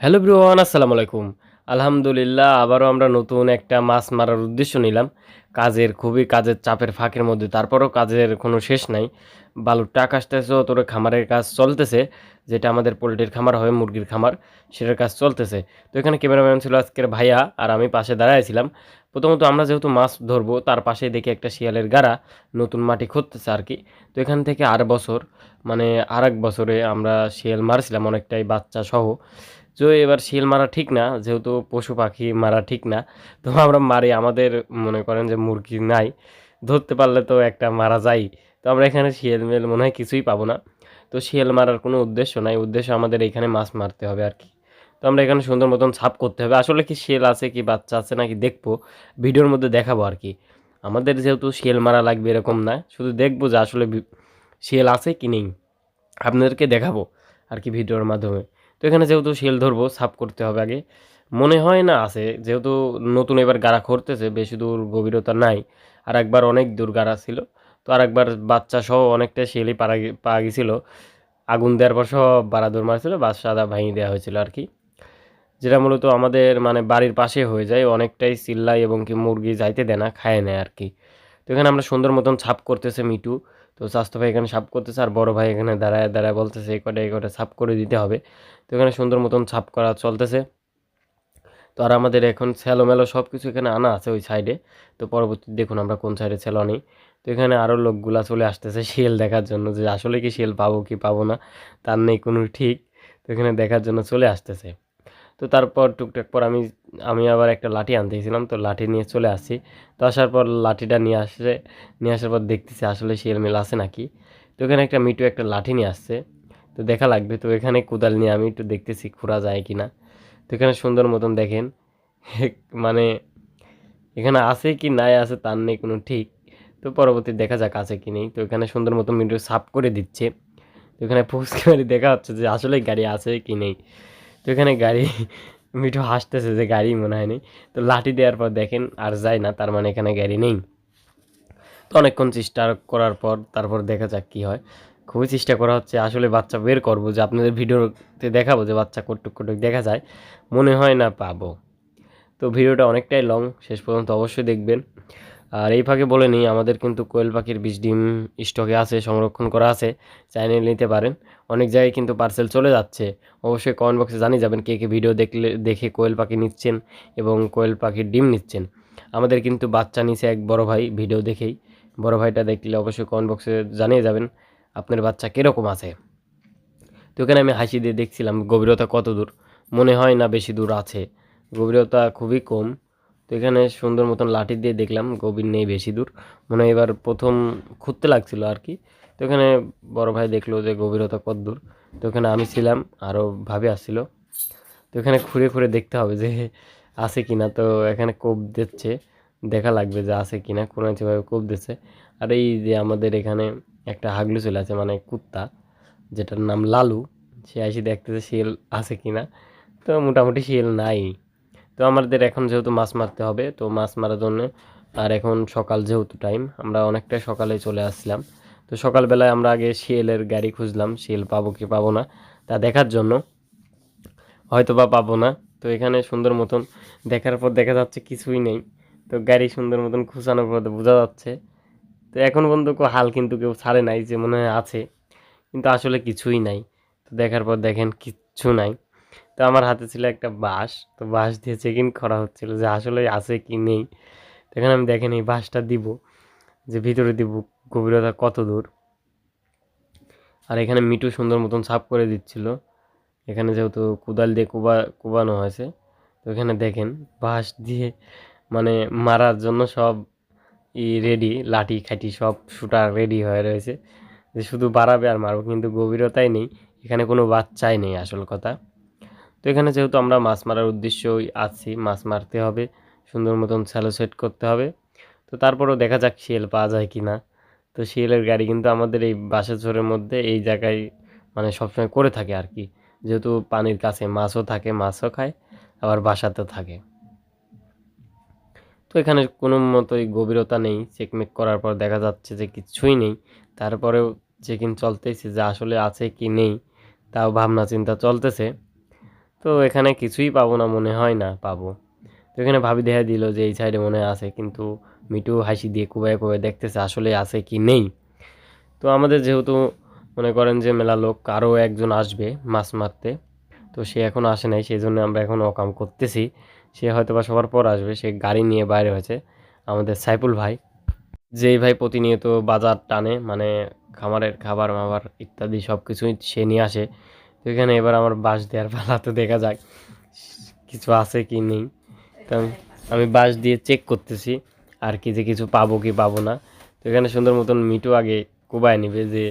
Hello everyone, আসসালামু আলাইকুম। আলহামদুলিল্লাহ, আবারও আমরা নতুন একটা মাছ মারার উদ্দেশ্য নিলাম। খুবই কাজের চাপের ফাঁকের মধ্যে, তারপরেও কাজের কোনো শেষ নাই। বালুর টাক আসতেছে, তোর খামারের কাজ চলতেছে, যেটা আমাদের পোল্ট্রির খামার হয়, মুরগির খামার, সেটার কাজ চলতেছে। তো এখানে ক্যামেরাম্যান ছিল আজকের ভাইয়া, আর আমি পাশে দাঁড়াইছিলাম। প্রথমত আমরা যেহেতু মাছ ধরবো, তার পাশেই দেখি একটা শিয়ালের গাড়া নতুন মাটি খুঁড়তেছে আর কি। তো এখান থেকে আর এক বছরে আমরা শিয়াল মারছিলাম অনেকটাই, বাচ্চা সহ। তো এবার শিল মারা ঠিক না, যেহেতু পশু পাখি মারা ঠিক না, তো আমরা মারি। আমাদের মনে করেন যে মুরগি নাই, ধরতে পারলে তো একটা মারা যায়। তো আমরা এখানে শিয়াল মেল মনে হয় কিছুই পাবো না। তো শিয়াল মারার কোনো উদ্দেশ্য নাই, উদ্দেশ্য আমাদের এখানে মাছ মারতে হবে আর কি। তো আমরা এখানে সুন্দর মতন ছাপ করতে হবে। আসলে কি শিয়াল আছে কি বাচ্চা আছে নাকি দেখবো, ভিডিওর মধ্যে দেখাবো আর কি। আমাদের যেহেতু শিয়াল মারা লাগবে এরকম না, শুধু দেখবো যে আসলে শিয়াল আছে কি নেই, আপনাদেরকে দেখাবো আর কি ভিডিওর মাধ্যমে। তো এখানে যেহেতু শিয়াল ধরবো, সাফ করতে হবে আগে। মনে হয় না আছে, যেহেতু নতুন এবার গাড়া করতেছে, বেশি দূর গভীরতা নাই। আর একবার অনেক দূর গাড়া ছিল, তো আর একবার বাচ্চা সহ অনেকটা শিয়ালই পাওয়া গেছিল। আগুন দেওয়ার পর সব বাড়া দৌড় মারছিল, বাস সাদা ভাঙিয়ে দেওয়া হয়েছিল আর কি। যেটা মূলত আমাদের মানে বাড়ির পাশে হয়ে যায়, অনেকটাই চিল্লাই এবং কি মুরগি যাইতে দেয় না, খায় নেয় আর কি। তো এখানে আমরা সুন্দর মতন ছাপ করতেছে মিটু। তো স্বাস্থ্য ভাই এখানে ছাপ করতেছে, আর বড় ভাই এখানে দাঁড়ায় দাঁড়ায় বলতেছে এই কটা ছাপ করে দিতে হবে। তো এখানে সুন্দর মতন ছাপ করা চলতেছে। তো আর আমাদের এখন মেলো সব কিছু এখানে আনা আছে ওই সাইডে। তো পরবর্তী দেখুন আমরা কোন সাইডে ছেলো আনি। তো এখানে আরও লোকগুলা চলে আসতেছে শিয়াল দেখার জন্য, যে আসলে কি শিয়াল পাবো কি পাবো না, তার নেই কোনো ঠিক। তো এখানে দেখার জন্য চলে আসতেছে। তো তারপর টুকটাক পর আমি আমি আবার একটা লাঠি আনতেছিলাম, তো লাঠি নিয়ে চলে আসছি। তো আসার পর লাঠিটা নিয়ে আসার পর দেখতেছি আসলে শিয়াল মিল আছে নাকি। তো এখানে একটা মিটু একটা লাঠি নিয়ে আসছে, তো দেখা লাগবে। তো এখানে কোদাল নিয়ে আমি একটু দেখতেছি খোঁড়া যায় কি না। তো এখানে সুন্দর মতন দেখেন মানে এখানে আছে কি নাই আছে তার নেই কোনো ঠিক। তো পরবর্তী দেখা যাক আছে কি নেই। তো এখানে সুন্দর মতন মিটু সাফ করে দিচ্ছে। তো এখানে ফুসকি মারি দেখা হচ্ছে যে আসলে গাড়ি আছে কি নেই। তো এখানে গাড়ি মিঠু হাসতেছে যে গাড়ি মনে হয় নেই। তো লাঠি দেওয়ার পর দেখেন আর যায় না, তার মানে এখানে গাড়ি নেই। তো অনেকক্ষণ চেষ্টা করার পর তারপর দেখা যাক কি হয়। খুবই চেষ্টা করা হচ্ছে, আসলে বাচ্চা বের করবো, যে আপনাদের ভিডিওতে দেখাবো যে বাচ্চা কটুক কটুক দেখা যায়। মনে হয় না পাবো। তো ভিডিওটা অনেকটাই লং, শেষ পর্যন্ত অবশ্যই দেখবেন। আর এই ফাঁকে বলে নিই, আমাদের কিন্তু কোয়েল পাখির 20 ডিম স্টকে আছে, সংরক্ষণ করা আছে, চাইলে নিতে পারেন। অনেক জায়গায় কিন্তু পার্সেল চলে যাচ্ছে। অবশ্যই কমেন্ট বক্সে জানিয়ে যাবেন কে কে ভিডিও দেখে কোয়েল পাখি নিচ্ছেন এবং কোয়েল পাখির ডিম নিচ্ছেন। আমাদের কিন্তু বাচ্চা নিছে এক বড় ভাই ভিডিও দেখেই। বড় ভাইটা দেখলে অবশ্যই কমেন্ট বক্সে জানিয়ে যাবেন আপনার বাচ্চা কীরকম আছে। তো এখানে আমি হাসি দিয়ে দেখছিলাম গভীরতা কত দূর। মনে হয় না বেশি দূর আছে, গভীরতা খুবই কম। তো এখানে সুন্দর মতন লাঠি দিয়ে দেখলাম গভীর নেই বেশি দূর, মনে হয় এবার প্রথম খুঁজতে লাগছিল আর কি। তো এখানে বড় ভাই দেখলো যে গভীরতা কত দূর। তো এখানে আমি ছিলাম, আরও ভাবে আসছিল। তো এখানে খুঁড়ে খুঁড়ে দেখতে হবে যে আছে কি না। তো এখানে কোপ দিচ্ছে, দেখা লাগবে যে আছে কি না, কোনো যেভাবে কোপ দিচ্ছে। আর এই যে আমাদের এখানে একটা হাগলু চলে আছে, মানে কুত্তা, যেটার নাম লালু। সে এসে দেখতেছে শিয়াল আছে কি না। তো মোটামুটি শিয়াল নাই। তো আমাদের এখন যেহেতু মাছ মারতে হবে, তো মাছ মারার জন্য, আর এখন সকাল যেহেতু টাইম, আমরা অনেকটাই সকালে চলে আসছিলাম। তো সকালবেলায় আমরা আগে শিয়ালের গাড়ি খুঁজলাম, শিয়াল পাবো কি পাবো না তা দেখার জন্য। হয়তো বা পাবো না। তো এখানে সুন্দর মতন দেখার পর দেখা যাচ্ছে কিছুই নেই। তো গাড়ি সুন্দর মতন খুঁচানোর পর বোঝা যাচ্ছে। তো এখন পর্যন্ত হাল কিন্তু কেউ ছাড়ে নাই যে মনে হয় আছে, কিন্তু আসলে কিছুই নাই। তো দেখার পর দেখেন কিচ্ছু নাই। তো আমার হাতে ছিল একটা বাঁশ, তো বাঁশ দিয়ে চেক ইন করা হচ্ছিল যে আসলে আছে কি নেই। তো এখানে আমি দেখেন এই বাঁশটা দিব, যে ভিতরে দিব গভীরতা কত দূর। আর এখানে মিটু সুন্দর মতন সাফ করে দিচ্ছিল। এখানে যেহেতু কোদাল দিয়ে কোবানো হয়েছে, তো এখানে দেখেন বাঁশ দিয়ে মানে মারার জন্য সব রেডি, লাঠি খাটি সব শুটার রেডি হয়ে রয়েছে, যে শুধু বাড়াবে আর মারবো, কিন্তু গভীরতাই নেই। এখানে কোনো বাচ্চাই নেই আসল কথা। তো এখানে যেহেতু আমরা মাছ মারার উদ্দেশ্যই আছি, মাছ মারতে হবে, সুন্দর মতন স্যালো সেট করতে হবে। তো তারপরেও দেখা যাক শিয়াল পাওয়া যায় কি না। তো শিয়ালের গাড়ি কিন্তু আমাদের এই বাসাচরের মধ্যে এই জায়গায় মানে সবসময় করে থাকে আর কি। যেহেতু পানির কাছে মাছও থাকে, মাছও খায়, আবার বাসাতেও থাকে। তো এখানে কোনো মতোই গভীরতা নেই, চেকমেক করার পর দেখা যাচ্ছে যে কিছুই নেই। তারপরেও চেক ইন চলতেছে যে আসলে আছে কি নেই, তাও ভাবনা চিন্তা চলতেছে। তো এখানে কিছুই পাবো না, মনে হয় না পাবো। তো এখানে ভাবি দেখা দিল যে এই সাইডে মনে হয় আছে, কিন্তু মিটু হাসি দিয়ে কুবায় কুবায় দেখতেছে আসলে আছে কি নেই। তো আমাদের যেহেতু মনে করেন যে মেলা লোক, আরও একজন আসবে মাছ মারতে, তো সে এখনও আসে নাই, সেই জন্য আমরা এখন অকাম করতেছি। সে হয়তো বা সবার পর আসবে, সে গাড়ি নিয়ে বাইরে হয়েছে, আমাদের সাইফুল ভাই, যেই ভাই প্রতিনিয়ত বাজার টানে, মানে খামারের খাবার মাবার ইত্যাদি সব কিছুই সে নিয়ে আসে। তো এখানে এবার আমার বাঁশ দেওয়ার পালা, তো দেখা যাক কিছু আছে কি নেই। তো আমি বাঁশ দিয়ে চেক করতেছি আর কি, যে কিছু পাবো কি পাবো না। তো এখানে সুন্দর মতন মিটু আগে কোবায় নিবে যে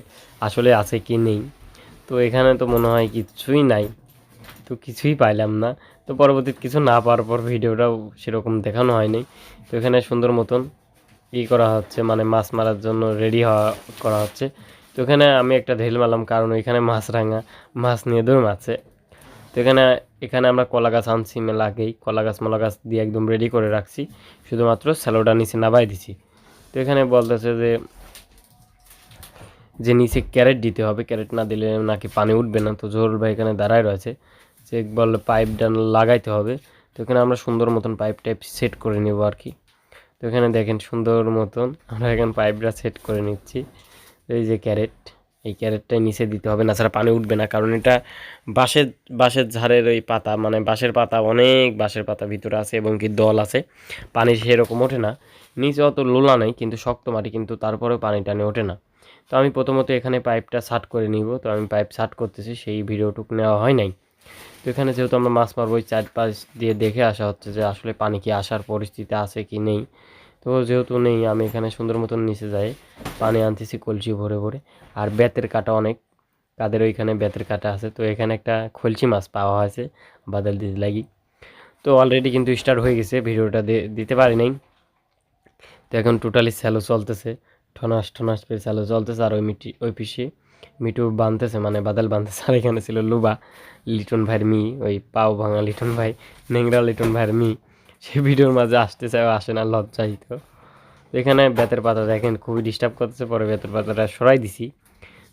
আসলে আছে কি নেই। তো এখানে তো মনে হয় কিছুই নাই, তো কিছুই পাইলাম না। তো পরবর্তীতে কিছু না পাওয়ার পর ভিডিওটাও সেরকম দেখানো হয়নি। তো এখানে সুন্দর মতন করা হচ্ছে, মানে মাছ মারার জন্য রেডি হওয়া করা হচ্ছে। তো এখানে আমি একটা ঢেল মারলাম, কারণ ওইখানে মাছরাঙা মাছ নিয়ে দৌড়াচ্ছে। তো এখানে এখানে আমরা কলা গাছ আনছি মেলা আগেই, কলা গাছ মলা গাছ দিয়ে একদম রেডি করে রাখছি, শুধুমাত্র স্যালোডা নিচে নামাই দিছি। তো এখানে বলতেছে যে নিচে ক্যারেট দিতে হবে, ক্যারেট না দিলে নাকি পানি উঠবে না। তো জহুরুল ভাই এখানে দাঁড়ায় রয়েছে, যে বললে পাইপটা লাগাইতে হবে। তো এখানে আমরা সুন্দর মতন পাইপ টাইপ সেট করে নেবো আর কি। তো এখানে দেখেন সুন্দর মতন আমরা এখানে পাইপটা সেট করে নিচ্ছি। এই যে ক্যারেট, এই ক্যারেটটাই নিচে দিতে হবে, না ছাড়া পানি উঠবে না। কারণ এটা বাঁশের বাঁশের ঝাড়ের ওই পাতা, মানে বাঁশের পাতা, অনেক বাঁশের পাতা ভিতরে আছে এবং কি দল আছে, পানি সেরকম ওঠে না। নিচে অত লোলা নেই, কিন্তু শক্ত মাটি, কিন্তু তারপরেও পানি টানি ওঠে না। তো আমি প্রথমত এখানে পাইপটা শার্ট করে নিব। তো আমি পাইপ শার্ট করতেছি, সেই ভিডিওটুকু নেওয়া হয় নাই। তো এখানে যেহেতু আমরা মাছ মারবো, ওই চারপাশ দিয়ে দেখে আসা হচ্ছে যে আসলে পানি কি আসার পরিস্থিতি আছে কি নেই। তো যেহেতু নেই, আমি এখানে সুন্দর মতন নিচে যাই পানি আনতেছি কলসি ভরে ভরে। আর বেতের কাটা অনেক, কাদের ওইখানে বেতের কাটা আছে। তো এখানে একটা খলসি মাছ পাওয়া হয়েছে বাদল দিতে লাগি। তো অলরেডি কিন্তু স্টার্ট হয়ে গেছে, ভিডিওটা দিতে পারি নাই। তো এখন টোটালি স্যালো চলতেছে, ঠনাস ঠনাস করে স্যালো চলতেছে। আর ওই পিসি মিটু বানতেছে, মানে বাদল বানতেছে। আর এখানে ছিল লুবা, লিটন ভাইয়ের মি, ওই পাও ভাঙা লিটন ভাই, নেংরা লিটন ভাইয়ের মি। সে ভিডিওর মাঝে আসতে চায়, আসে না, লজ্জাহিত। এখানে বেতের পাতা দেখেন খুবই ডিস্টার্ব করতেছে, পরে বেতের পাতাটা সরাই দিছি।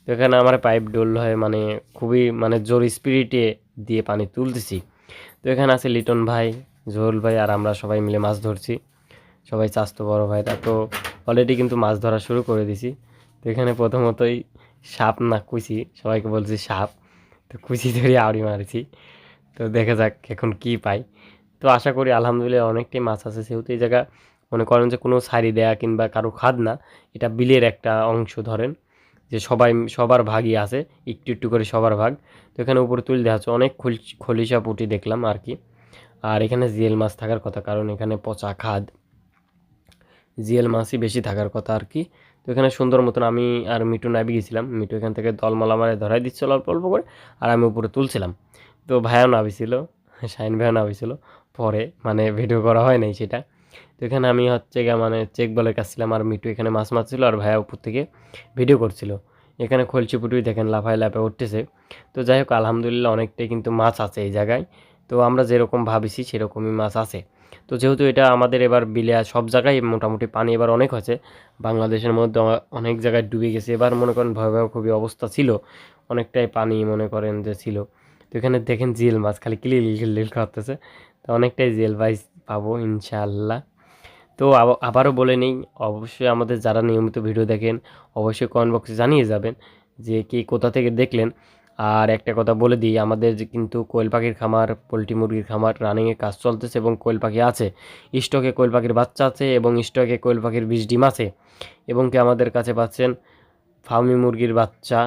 তো এখানে আমার পাইপ ডোল হয়, মানে খুবই মানে জোর স্পিরিটে দিয়ে পানি তুলতেছি। তো এখানে আছে লিটন ভাই, জহুরুল ভাই, আর আমরা সবাই মিলে মাছ ধরছি, সবাই চাস্তো বড় ভাইরা। তো অলরেডি কিন্তু মাছ ধরা শুরু করে দিছি। তো এখানে প্রথমতই সাপ না কুচি, সবাইকে বলছি সাপ, তো কুচি ধরে আড়ি মারিছি। তো দেখা যাক এখন কি পাই। তো আশা করি আলহামদুলিল্লাহ অনেকটাই মাছ আছে, সেহেতু এই জায়গা মনে করেন যে কোনো সারি দেয়া কিংবা কারো খাদ না, এটা বিলের একটা অংশ ধরেন, যে সবাই সবার ভাগই আছে, একটু একটু করে সবার ভাগ। তো এখানে উপরে তুলে দেওয়া হচ্ছে, অনেক খলিশা পুঁটি দেখলাম আর কি। আর এখানে জিএল মাছ থাকার কথা, কারণ এখানে পচা খাদ, জিএল মাছই বেশি থাকার কথা আর কি। তো এখানে সুন্দর মতন আমি আর মিটু নাবি গেছিলাম, মিটু এখান থেকে দলমল আমারে ধরাই দিচ্ছিল অল্প অল্প করে, আর আমি উপরে তুলছিলাম। তো ভাইয়াও নাবিছিল, শাহিন ভাইয়াও নাবিছিল, পরে মানে ভিডিও করা হয় নাই সেটা। তো এখানে আমি হচ্ছে গিয়ে মানে চেক বলের কাছ ছিলাম, আর মিটু এখানে মাছ মারছিল, আর ভাইয়া উপর থেকে ভিডিও করছিল। এখানে খলচি পুটুই দেখেন লাফায় লাফায় উঠতেছে। তো যাই হোক আলহামদুলিল্লাহ অনেকটাই কিন্তু মাছ আছে এই জায়গায়। তো আমরা যেরকম ভাবিছি সেরকমই মাছ আছে। তো যেহেতু এটা আমাদের এবার বিলে সব জায়গায় মোটামুটি পানি এবার অনেক হয়েছে, বাংলাদেশের মধ্যে অনেক জায়গায় ডুবে গেছে। এবার মনে করেন ভয়াবহ খুবই অবস্থা ছিল, অনেকটাই পানি মনে করেন যে ছিল। তো এখানে দেখেন জিএল মাছ খালি কিলিল কিলিল করতেছে। তো অনেকটাই জিএল মাছ পাবো ইনশাআল্লাহ। তো আবারও বলে নিই, অবশ্যই আমাদের যারা নিয়মিত ভিডিও দেখেন অবশ্যই কমেন্ট বক্সে জানিয়ে যাবেন যে কে কোথা থেকে দেখলেন। আর একটা কথা বলে দিই, আমাদের যে কিন্তু কোয়েল পাখির খামার, পোলট্রি মুরগির খামার রানিংয়ে কাজ চলতেছে, এবং কোয়েল পাখি আছে স্টকে, কোয়েল পাখির বাচ্চা আছে, এবং স্টকে কোয়েল পাখির 20 ডিম আছে। এবং কি আমাদের কাছে পাচ্ছেন ফার্মি মুরগির বাচ্চা,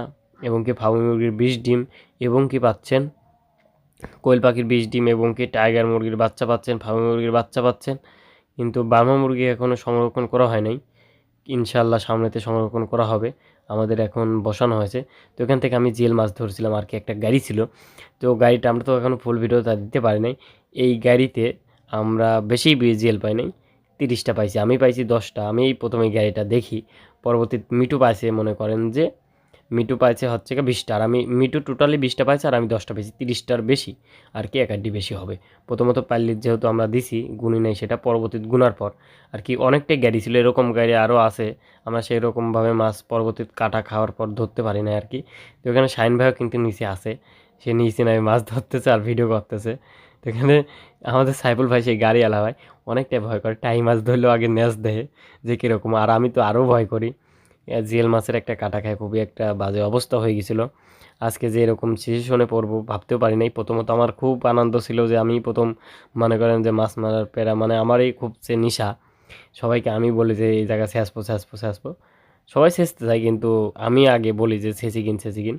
এবং কি ফার্মি মুরগির 20 ডিম, এবং কি পাচ্ছেন কোয়েল পাখির 20 ডিম, এবং কি টাইগার মুরগির বাচ্চা পাচ্ছেন, ফার্মি মুরগির বাচ্চা পাচ্ছেন। কিন্তু বার্মা মুরগি এখনও সংরক্ষণ করা হয় নাই, ইনশাআল্লাহ সামনেতে সংরক্ষণ করা হবে, আমাদের এখন বসানো হয়েছে। তো এখান থেকে আমি জিএল মাছ ধরছিলাম আর কি, একটা গাড়ি ছিল। তো গাড়িটা আমরা তো এখনও ফুল ভিডিওটা দিতে পারি নাই। এই গাড়িতে আমরা বেশি জিএল পাই নাই, 30টা পাইছি, আমি পাইছি 10টা। আমি এই প্রথমে এই গাড়িটা দেখি, পরবর্তী মিটু পাইছে, মনে করেন যে মিটু পাইছে হচ্ছে কি 20টা, আর আমি মিটু টোটালি 20টা পাইছে, আর আমি 10টা পেয়েছি, 30টার বেশি আর কি, এক আড্ডি বেশি হবে। প্রথমত পাল্লির যেহেতু আমরা দিছি, গুনি নাই সেটা, পরবর্তী গুনার পর আর কি অনেকটাই গাড়ি ছিল, এরকম গাড়ি আরও আছে। আমরা সেই রকমভাবে মাছ পরবর্তী কাটা খাওয়ার পর ধরতে পারি না আর কি। তো এখানে শাইন ভাইও কিন্তু নিচে আছে, সে নিচে নামে মাছ ধরতেছে আর ভিডিও করতেছে। তো এখানে আমাদের সাইফুল ভাই সেই গাড়িওয়ালা ভাই অনেকটাই ভয় করে, টাই মাছ ধরলেও আগে ন্যাস দেয় যে কীরকম, আর আমি তো আরও ভয় করি। জিএল মাছের একটা কাটা খায়, খুবই একটা বাজে অবস্থা হয়ে গেছিলো। আজকে যে এরকম সিচুয়েশনে পড়বো ভাবতেও পারি নাই। প্রথমত আমার খুব আনন্দ ছিল যে আমি প্রথম মনে করেন যে মাছ মারার পেরা, মানে আমারই খুব যে নিশা। সবাইকে আমি বলি যে এই জায়গা ছেঁচবো ছেঁচবো ছেঁচবো, সবাই ছেঁচতে চায় কিন্তু আমি আগে বলি যে ছেঁচি কিন ছেঁচি কিন।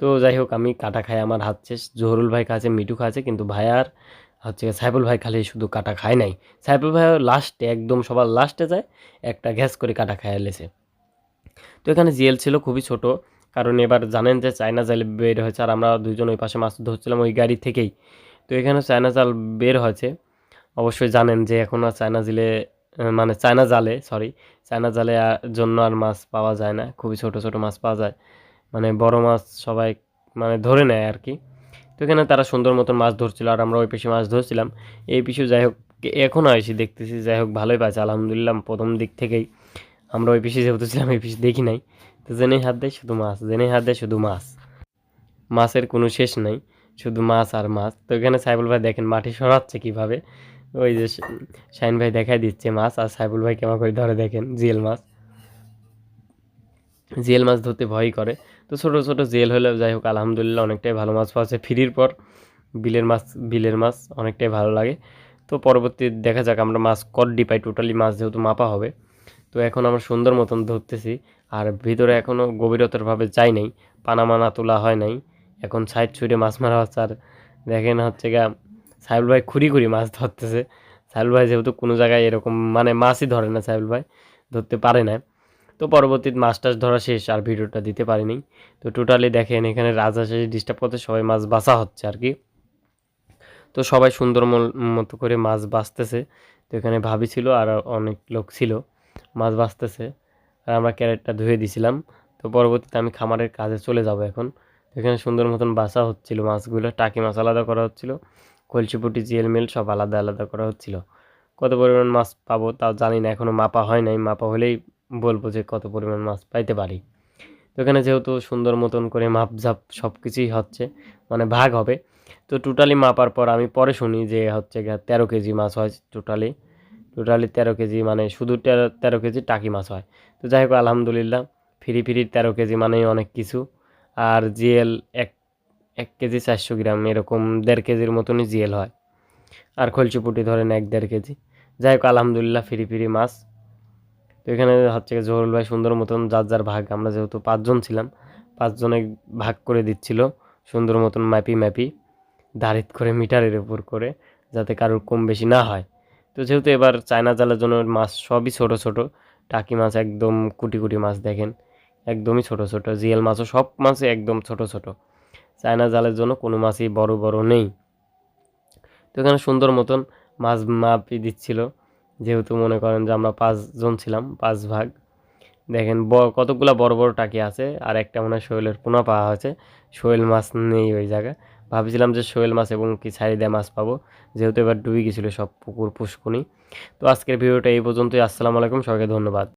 তো যাই হোক আমি কাটা খাই, আমার হাত শেষ। জহুরুল ভাই খাচ্ছে, মিঠু খাচ্ছে, কিন্তু ভাই আর হচ্ছে সাইফুল ভাই খালি শুধু কাটা খায় নাই। সাইফুল ভাই লাস্টে একদম সবার লাস্টে যায় একটা গ্যাস করে কাটা খায় লেছে। তো এখানে জিএল ছিল খুবই ছোট, কারণ এবার জানেন যে চায়না জাল বের হয়েছে, আর আমরা দুজন ওই পাশে মাছ ধরছিলাম ওই গাড়ি থেকেই। তো এখানে চায়না জাল বের হয়েছে, অবশ্যই জানেন যে এখন আর চায়না জিলে মানে চায়না জালে সরি চায়না জালে জন্য আর মাছ পাওয়া যায় না, খুবই ছোট ছোট মাছ পাওয়া যায়, মানে বড় মাছ সবাই মানে ধরে নেয় আর কি। তো এখানে তারা সুন্দর মতন মাছ ধরছিল আর আমরা ওই পিসে মাছ ধরছিলাম। এই পিছু যাই হোক এখনও এসে দেখতেছি, যাই হোক ভালোই পাইছে আলহামদুলিল্লাহ। প্রথম দিক থেকেই আমরা ওই পিসে যেহেতু ছিলাম এই পিসে দেখি নাই, তো জেনেই হাত দেয় শুধু মাছ, জেনেই হাত দেয় শুধু মাছ, মাছের কোনো শেষ নাই, শুধু মাছ আর মাছ। তো এখানে সাইবুল ভাই দেখেন মাটি সরাচ্ছে কীভাবে, ওই যে শাহিন ভাই দেখাই দিচ্ছে মাছ, আর সাইবুল ভাই কেমন করে ধরে দেখেন জিএল মাছ। জিএল মাছ ধরতে ভয়ই করে। তো ছোটো ছোটো জিএল হলেও যাই হোক আলহামদুলিল্লাহ অনেকটাই ভালো মাছ পাওয়া ফ্রির পর। বিলের মাছ অনেকটাই ভালো লাগে। তো পরবর্তী দেখা যাক আমরা মাছ কড্ডি পাই, টোটালি মাছ যেহেতু মাপা হবে। তো এখন আমরা সুন্দর মতন ধরতেছি, আর ভিতরে এখনও গভীরতরভাবে যাই নাই, পানামানা তোলা হয় নাই, এখন সাইড ছুঁড়ে মাছ মারা হচ্ছে। আর দেখেন হচ্ছে গা সাইবুল ভাই খুঁড়ি খুঁড়ি মাছ ধরতেছে। সাইবুল ভাই যেহেতু কোনো জায়গায় এরকম মানে মাছই ধরে না, সাইবুল ভাই ধরতে পারে না। তো পরবর্তীতে মাছ টাছ ধরা শেষ, আর ভিডিওটা দিতে পারিনি। তো টোটালি দেখেন এখানে রাজহাঁসে ডিস্টার্ব করতে সবাই মাছ বাছা হচ্ছে আর কি। তো সবাই সুন্দর মতো করে মাছ বাছতেছে। তো এখানে ভাবি ছিল আর অনেক লোক ছিল, মাছ বাছতেছে, আর আমরা ক্যারেটটা ধুয়ে দিছিলাম। তো পরবর্তীতে আমি খামারের কাজে চলে যাব এখন। এখানে সুন্দর মতন বাছা হচ্ছিল মাছগুলো, টাকি মাছ আলাদা করা হচ্ছিল, কলসিপুটি জিএল মেল সব আলাদা আলাদা করা হচ্ছিল। কত পরিমাণ মাছ পাবো তাও জানি না, এখনও মাপা হয় নাই, মাপা হলেই বলবো যে কত পরিমাণ মাছ পাইতে পারি। তো এখানে যেহেতু সুন্দর মতন করে মাপঝাপ সব কিছুই হচ্ছে, মানে ভাগ হবে। তো টোটালি মাপার পর আমি পরে শুনি যে হচ্ছে 13 কেজি মাছ হয় টোটালি, 13 কেজি, মানে শুধু 13 কেজি টাকি মাছ হয়। তো যাই হোক আলহামদুলিল্লাহ, ফ্রি 13 কেজি মানেই অনেক কিছু। আর জিএল এক 1 কেজি 400 গ্রাম, এরকম 1.5 কেজির মতনই জিএল হয়। আর খলচুপুটি ধরেন 1-1.5 কেজি। যাই হোক আলহামদুলিল্লাহ ফ্রি মাছ। তো এখানে হচ্ছে জহুরুল ভাই সুন্দর মতন যার যার ভাগ, আমরা যেহেতু 5 জন ছিলাম, 5 জনে ভাগ করে দিচ্ছিল সুন্দর মতন ম্যাপি দাঁড়িত করে মিটারের উপর করে, যাতে কারোর কম বেশি না হয়। তো যেহেতু এবার চায়না জালের জন্য মাছ সবই ছোট ছোট, টাকি মাছ একদম কুটি কুটি মাছ দেখেন, একদমই ছোট ছোট। জিএল মাছও সব মাছই একদম ছোট ছোট, চায়না জালের জন্য কোনো মাছই বড় বড় নেই। তো এখানে সুন্দর মতন মাছ মাপি দিচ্ছিল, যেহেতু মনে করেন যে আমরা 5 জন ছিলাম, 5 ভাগ। দেখেন কতগুলা বড় বড় টাকি আছে, আর একটা মনে হয় শোয়েলের পোনা পাওয়া হয়েছে, শোয়েল মাছ নেই ওই জায়গায়। ভাবছিলাম যে শোয়েল মাছ এবং কি ছাড়ি দেওয়া মাছ পাবো, যেহেতু এবার ডুবে গেছিলো সব পুকুর পুষ্কুনি। তো আজকের ভিডিওটা এই পর্যন্তই। আসসালামু আলাইকুম, সবাইকে ধন্যবাদ।